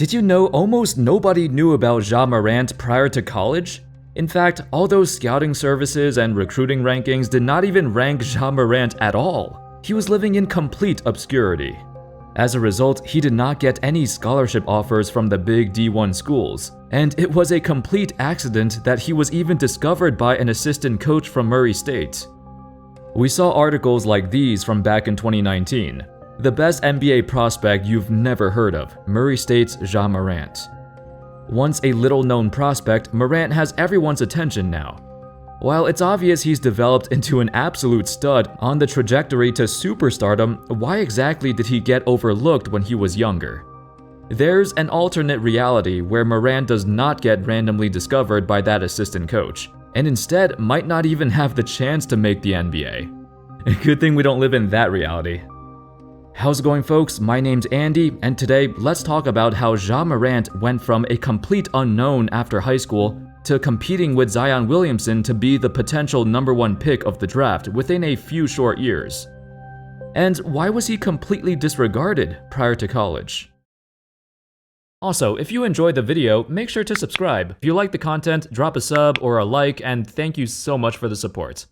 Did you know almost nobody knew about Ja Morant prior to college? In fact, all those scouting services and recruiting rankings did not even rank Ja Morant at all. He was living in complete obscurity. As a result, he did not get any scholarship offers from the big D1 schools, and it was a complete accident that he was even discovered by an assistant coach from Murray State. We saw articles like these from back in 2019. The best NBA prospect you've never heard of, Murray State's Ja Morant. Once a little-known prospect, Morant has everyone's attention now. While it's obvious he's developed into an absolute stud on the trajectory to superstardom, why exactly did he get overlooked when he was younger? There's an alternate reality where Morant does not get randomly discovered by that assistant coach, and instead might not even have the chance to make the NBA. Good thing we don't live in that reality. How's it going, folks? My name's Andy, and today let's talk about how Ja Morant went from a complete unknown after high school to competing with Zion Williamson to be the potential #1 pick of the draft within a few short years. And why was he completely disregarded prior to college? Also, if you enjoyed the video, make sure to subscribe. If you like the content, drop a sub or a like, and thank you so much for the support.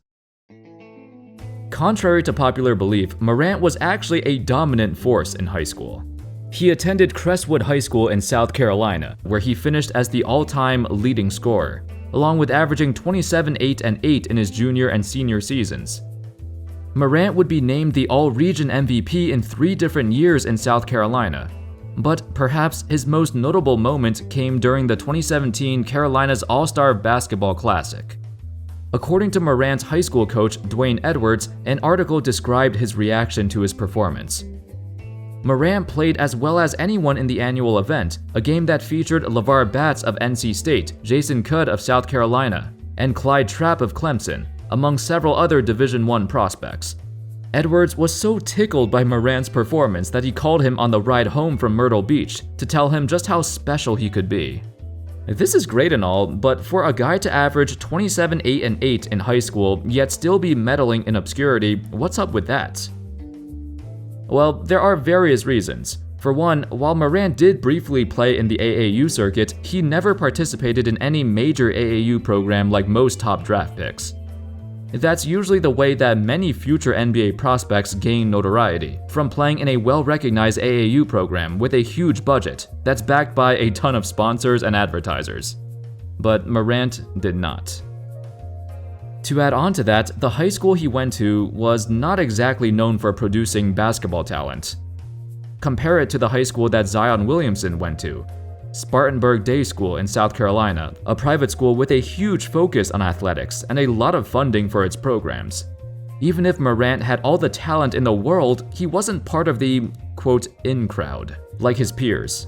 Contrary to popular belief, Morant was actually a dominant force in high school. He attended Crestwood High School in South Carolina, where he finished as the all-time leading scorer, along with averaging 27, 8, and 8 in his junior and senior seasons. Morant would be named the All-Region MVP in 3 different years in South Carolina, but perhaps his most notable moment came during the 2017 Carolina's All-Star Basketball Classic. According to Morant's high school coach, Dwayne Edwards, an article described his reaction to his performance. Morant played as well as anyone in the annual event, a game that featured LeVar Batts of NC State, Jason Kidd of South Carolina, and Clyde Trapp of Clemson, among several other Division I prospects. Edwards was so tickled by Morant's performance that he called him on the ride home from Myrtle Beach to tell him just how special he could be. This is great and all, but for a guy to average 27, 8, and 8 in high school, yet still be meddling in obscurity, what's up with that? Well, there are various reasons. For one, while Morant did briefly play in the AAU circuit, he never participated in any major AAU program like most top draft picks. That's usually the way that many future NBA prospects gain notoriety, from playing in a well-recognized AAU program with a huge budget that's backed by a ton of sponsors and advertisers. But Morant did not. To add on to that, the high school he went to was not exactly known for producing basketball talent. Compare it to the high school that Zion Williamson went to, Spartanburg Day School in South Carolina, a private school with a huge focus on athletics and a lot of funding for its programs. Even if Morant had all the talent in the world, he wasn't part of the, quote, in crowd, like his peers.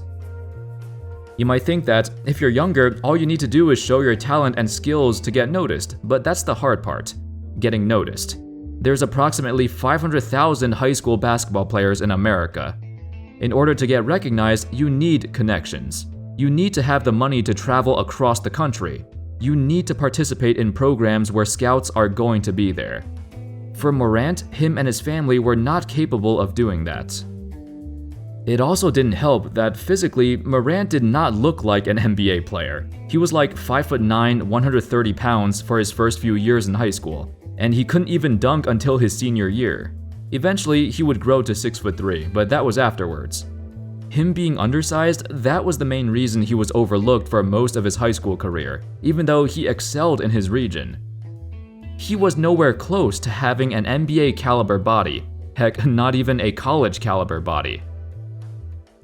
You might think that, if you're younger, all you need to do is show your talent and skills to get noticed, but that's the hard part, getting noticed. There's approximately 500,000 high school basketball players in America. In order to get recognized, you need connections. You need to have the money to travel across the country. You need to participate in programs where scouts are going to be there. For Morant, him and his family were not capable of doing that. It also didn't help that physically, Morant did not look like an NBA player. He was like 5'9", 130 pounds for his first few years in high school, and he couldn't even dunk until his senior year. Eventually, he would grow to 6'3", but that was afterwards. Him being undersized, that was the main reason he was overlooked for most of his high school career, even though he excelled in his region. He was nowhere close to having an NBA caliber body, heck, not even a college caliber body.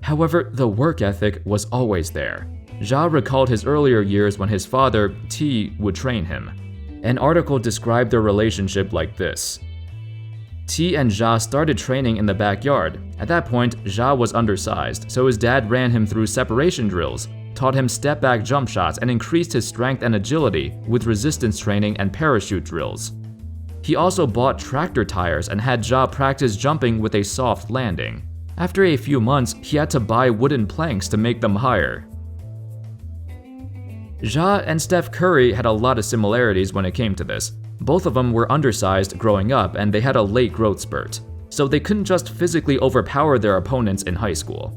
However, the work ethic was always there. Ja recalled his earlier years when his father, T, would train him. An article described their relationship like this. T and Ja started training in the backyard. At that point, Ja was undersized, so his dad ran him through separation drills, taught him step-back jump shots, and increased his strength and agility with resistance training and parachute drills. He also bought tractor tires and had Ja practice jumping with a soft landing. After a few months, he had to buy wooden planks to make them higher. Ja and Steph Curry had a lot of similarities when it came to this. Both of them were undersized growing up and they had a late growth spurt, so they couldn't just physically overpower their opponents in high school.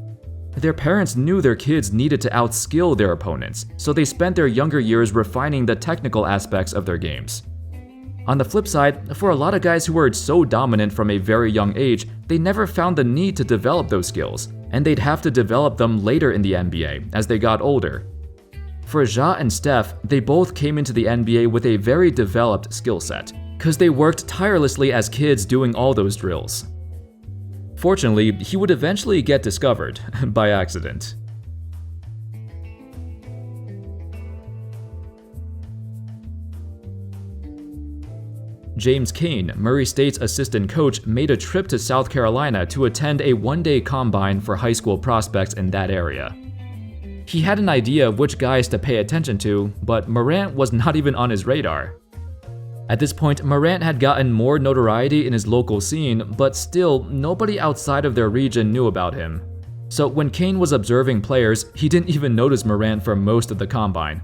Their parents knew their kids needed to outskill their opponents, so they spent their younger years refining the technical aspects of their games. On the flip side, for a lot of guys who were so dominant from a very young age, they never found the need to develop those skills, and they'd have to develop them later in the NBA as they got older. For Ja and Steph, they both came into the NBA with a very developed skill set, because they worked tirelessly as kids doing all those drills. Fortunately, he would eventually get discovered by accident. James Cain, Murray State's assistant coach, made a trip to South Carolina to attend a one-day combine for high school prospects in that area. He had an idea of which guys to pay attention to, but Morant was not even on his radar. At this point, Morant had gotten more notoriety in his local scene, but still, nobody outside of their region knew about him. So when Cain was observing players, he didn't even notice Morant for most of the combine.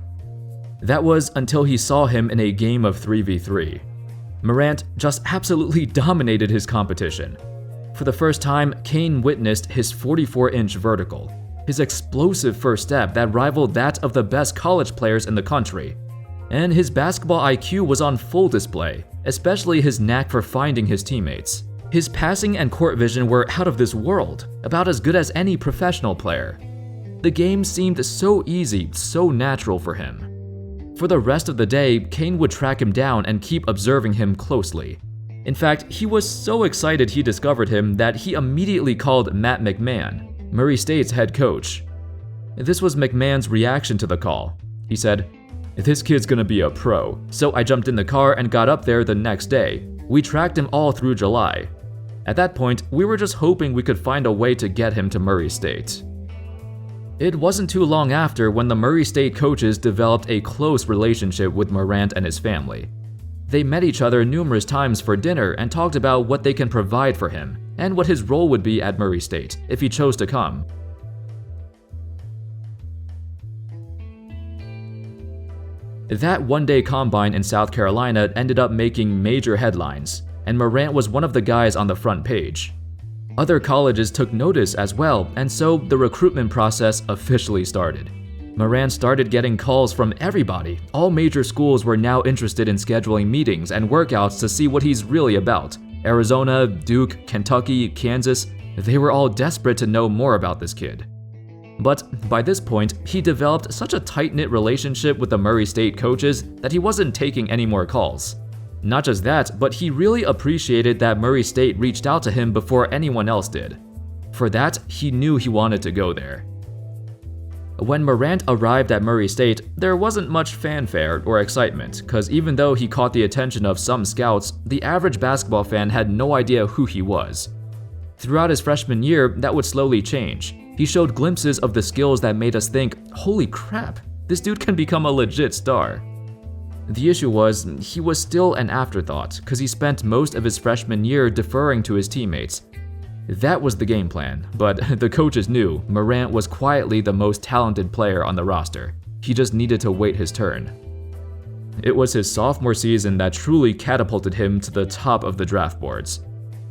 That was until he saw him in a game of 3v3. Morant just absolutely dominated his competition. For the first time, Cain witnessed his 44-inch vertical, his explosive first step that rivaled that of the best college players in the country. And his basketball IQ was on full display, especially his knack for finding his teammates. His passing and court vision were out of this world, about as good as any professional player. The game seemed so easy, so natural for him. For the rest of the day, Cain would track him down and keep observing him closely. In fact, he was so excited he discovered him that he immediately called Matt McMahon, Murray State's head coach. This was McMahon's reaction to the call. He said, "This kid's gonna be a pro." So I jumped in the car and got up there the next day. We tracked him all through July. At that point, we were just hoping we could find a way to get him to Murray State. It wasn't too long after when the Murray State coaches developed a close relationship with Morant and his family. They met each other numerous times for dinner and talked about what they can provide for him and what his role would be at Murray State if he chose to come. That one-day combine in South Carolina ended up making major headlines, and Morant was one of the guys on the front page. Other colleges took notice as well, and so the recruitment process officially started. Morant started getting calls from everybody. All major schools were now interested in scheduling meetings and workouts to see what he's really about. Arizona, Duke, Kentucky, Kansas, they were all desperate to know more about this kid. But by this point, he developed such a tight-knit relationship with the Murray State coaches that he wasn't taking any more calls. Not just that, but he really appreciated that Murray State reached out to him before anyone else did. For that, he knew he wanted to go there. When Morant arrived at Murray State, there wasn't much fanfare or excitement, because even though he caught the attention of some scouts, the average basketball fan had no idea who he was. Throughout his freshman year, that would slowly change. He showed glimpses of the skills that made us think, holy crap, this dude can become a legit star. The issue was, he was still an afterthought, because he spent most of his freshman year deferring to his teammates. That was the game plan, but the coaches knew Morant was quietly the most talented player on the roster. He just needed to wait his turn. It was his sophomore season that truly catapulted him to the top of the draft boards.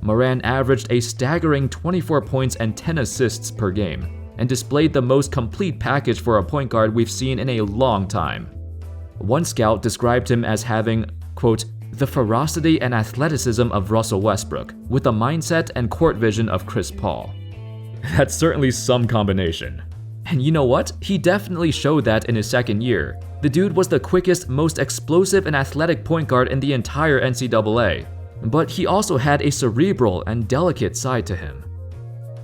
Morant averaged a staggering 24 points and 10 assists per game, and displayed the most complete package for a point guard we've seen in a long time. One scout described him as having, quote, "the ferocity and athleticism of Russell Westbrook, with the mindset and court vision of Chris Paul." That's certainly some combination. And you know what? He definitely showed that in his second year. The dude was the quickest, most explosive and athletic point guard in the entire NCAA. But he also had a cerebral and delicate side to him.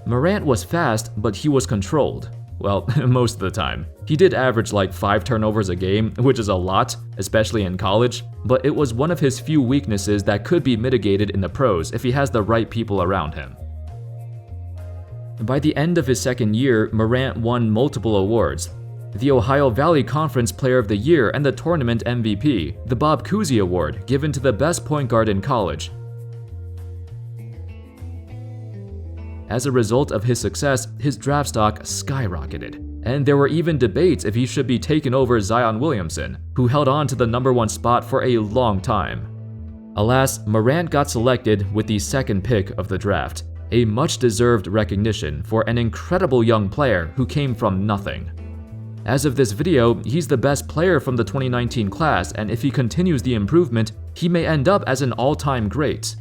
Morant was fast, but he was controlled. Well, most of the time. He did average like 5 turnovers a game, which is a lot, especially in college, but it was one of his few weaknesses that could be mitigated in the pros if he has the right people around him. By the end of his second year, Morant won multiple awards. The Ohio Valley Conference Player of the Year and the tournament MVP, the Bob Cousy Award, given to the best point guard in college. As a result of his success, his draft stock skyrocketed, and there were even debates if he should be taken over Zion Williamson, who held on to the #1 spot for a long time. Alas, Morant got selected with the second pick of the draft, a much-deserved recognition for an incredible young player who came from nothing. As of this video, he's the best player from the 2019 class, and if he continues the improvement, he may end up as an all-time great.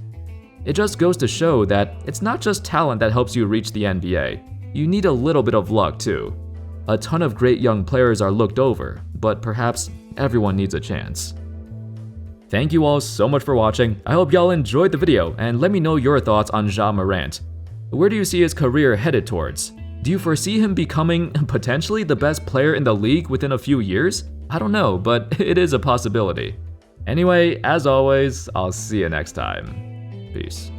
It just goes to show that it's not just talent that helps you reach the NBA. You need a little bit of luck too. A ton of great young players are looked over, but perhaps everyone needs a chance. Thank you all so much for watching. I hope y'all enjoyed the video, and let me know your thoughts on Ja Morant. Where do you see his career headed towards? Do you foresee him becoming potentially the best player in the league within a few years? I don't know, but it is a possibility. Anyway, as always, I'll see you next time. Peace.